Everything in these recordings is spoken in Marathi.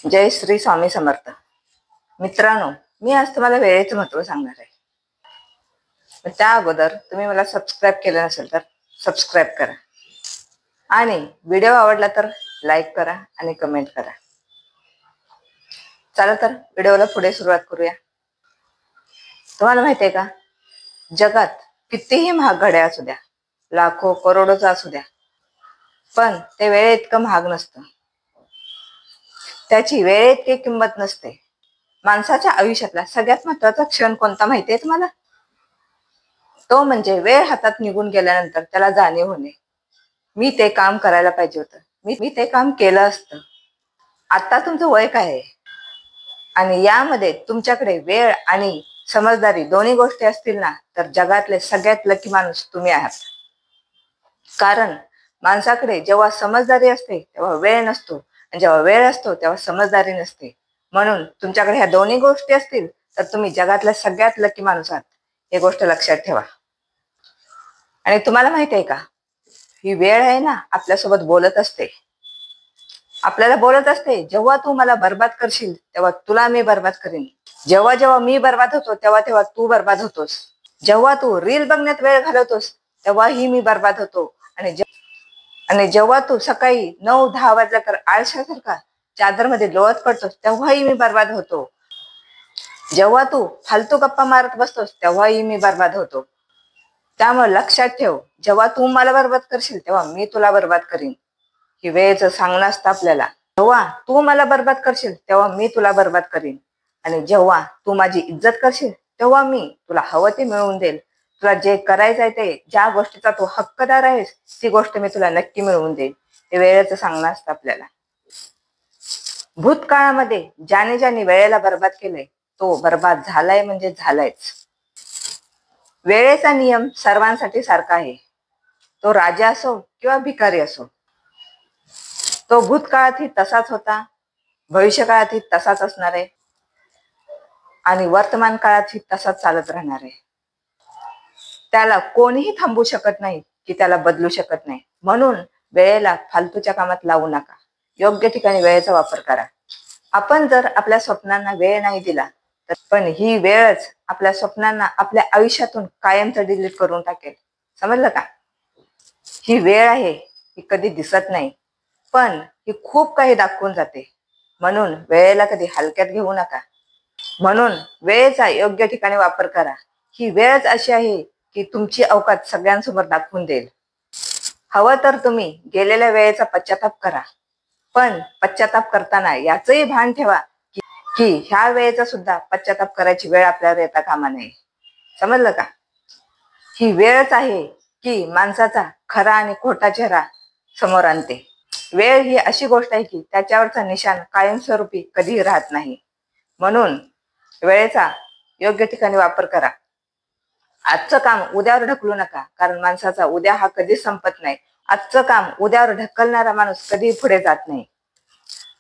जय श्री स्वामी समर्थ. मित्रांनो, मी आज तुम्हाला वेळेचं महत्त्व सांगणार आहे. पण त्या अगोदर तुम्ही मला सबस्क्राईब केलं नसेल तर सबस्क्राईब करा आणि व्हिडिओ आवडला तर लाईक करा आणि कमेंट करा. चला तर व्हिडिओला पुढे सुरुवात करूया. तुम्हाला माहिती आहे का, जगात कितीही महाग घड्याळ असू द्या, लाखो करोडोचा असू द्या, पण ते वेळे इतकं महाग नसतं. त्याची वेळे इतकी किंमत नसते. माणसाच्या आयुष्यातला सगळ्यात महत्वाचा क्षण कोणता माहिती आहे तुम्हाला? तो म्हणजे वेळ हातात निघून गेल्यानंतर त्याला जाणीव होणे, मी ते काम करायला पाहिजे होतं, मी ते काम केलं असतं. आता तुमचं वय काय आहे आणि यामध्ये तुमच्याकडे वेळ आणि समजदारी दोन्ही गोष्टी असतील ना, तर जगातले सगळ्यात लकी माणूस तुम्ही आहात. कारण माणसाकडे जेव्हा समजदारी असते तेव्हा वेळ नसतो, आणि जेव्हा वेळ असतो तेव्हा समजदारी नसते. म्हणून तुमच्याकडे ह्या दोन्ही गोष्टी असतील तर तुम्ही जगातल्या सगळ्यात लकी माणूस आहात, ही गोष्ट लक्षात ठेवा. आणि तुम्हाला माहिती आहे का, ही वेळ आहे ना, आपल्यासोबत बोलत असते, आपल्याला बोलत असते. जेव्हा तू मला बर्बाद करशील तेव्हा तुला मी बर्बाद करीन. जेव्हा जेव्हा मी बर्बाद होतो तेव्हा तेव्हा तू बर्बाद होतोस. जेव्हा तू रील बघण्यात वेळ घालवतोस तेव्हाही मी बर्बाद होतो. आणि जेव्हा तू सकाळी 9-10 वाजल्या तर आळशासारखा चादरमध्ये लोळत पडतोस तेव्हाही मी बर्बाद होतो. जेव्हा तू फालतू गप्पा मारत बसतोस तेव्हाही मी बर्बाद होतो. त्यामुळे लक्षात ठेव, जेव्हा तू मला बर्बाद करशील तेव्हा मी तुला बर्बाद करीन. ही वेळेचं सांगणं असतं आपल्याला. जेव्हा तू मला बर्बाद करशील तेव्हा मी तुला बर्बाद करीन, आणि जेव्हा तू माझी इज्जत करशील तेव्हा मी तुला हवं ते मिळवून देईल. तुला जे करायचंय ते, ज्या गोष्टीचा तू हक्कदार आहेस ती गोष्ट मी तुला नक्की मिळवून देईल. हे वेळेचं सांगणं असतं आपल्याला. भूतकाळामध्ये ज्याने ज्याने वेळेला बर्बाद केलंय तो बर्बाद झालाय म्हणजे झालायच. वेळेचा नियम सर्वांसाठी सारखा आहे. तो राजा असो किंवा भिकारी असो. तो भूतकाळातही तसाच होता, भविष्यकाळातही तसाच असणार आहे, आणि वर्तमान काळातही तसाच चालत राहणार आहे. त्याला कोणीही थांबू शकत नाही की त्याला बदलू शकत नाही. म्हणून वेळेला फालतूच्या कामात लावू नका. योग्य ठिकाणी वेळेचा वापर करा. आपण जर आपल्या स्वप्नांना वेळ नाही दिला तर पण ही वेळच आपल्या स्वप्नांना आपल्या आयुष्यातून कायमचं डिलीट करून टाकेल. समजलं का? ही वेळ आहे, ही कधी दिसत नाही, पण ही खूप काही दाखवून जाते. म्हणून वेळेला कधी हलक्यात घेऊ नका. म्हणून वेळेचा योग्य ठिकाणी वापर करा. ही वेळच अशी आहे की तुमची अवकात सगळ्यांसमोर दाखवून देईल. हवं तर तुम्ही गेलेल्या वेळेचा पश्चाताप करा, पण पश्चाताप करताना याचंही भान ठेवा की ह्या वेळेचा सुद्धा पश्चाताप करायची वेळ आपल्यावर येता कामा नये. समजलं का? ही वेळच आहे की माणसाचा खरा आणि खोटा चेहरा समोर आणते. वेळ ही अशी गोष्ट आहे की त्याच्यावरचा निशाण कायमस्वरूपी कधीही राहत नाही. म्हणून वेळेचा योग्य ठिकाणी वापर करा. आजचं काम उद्यावर ढकलू नका, कारण माणसाचा उद्या हा कधीच संपत नाही. आजचं काम उद्यावर ढकलणारा माणूस कधी पुढे जात नाही,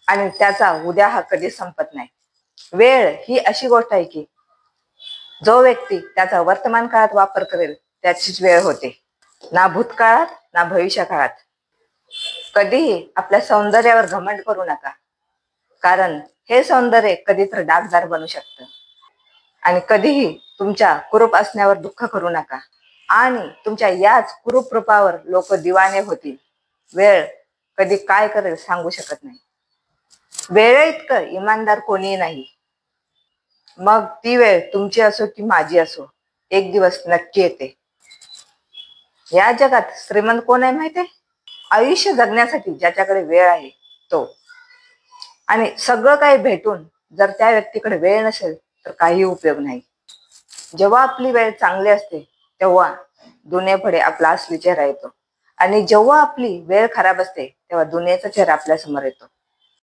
आणि त्याचा उद्या हा कधीच संपत नाही. वेळ ही अशी गोष्ट आहे की जो व्यक्ती त्याचा वर्तमान काळात वापर करेल त्याचीच वेळ होते, ना भूतकाळात ना भविष्य काळात. कधीही आपल्या सौंदर्यावर घमंड करू नका, कारण हे सौंदर्य कधी तर डागदार बनू शकतं. आणि कधीही तुमच्या कुरूप असण्यावर दुःख करू नका, आणि तुमच्या याच कुरूप रूपावर लोक दिवाने होतील. वेळ कधी काय करेल सांगू शकत नाही. वेळ इतकं इमानदार कोणीही नाही. मग ती वेळ तुमची असो की माझी असो, एक दिवस नक्की येते. या जगात श्रीमंत कोण आहे माहिती आहे? आयुष्य जगण्यासाठी ज्याच्याकडे वेळ आहे तो. आणि सगळं काही भेटून जर त्या व्यक्तीकडे वेळ नसेल तर काही उपयोग नाही. जेव्हा आपली वेळ चांगली असते तेव्हा दुनियेपुढे आपला असली चेहरा येतो, आणि जेव्हा आपली वेळ खराब असते तेव्हा दुनियेचा चेहरा आपल्या समोर येतो.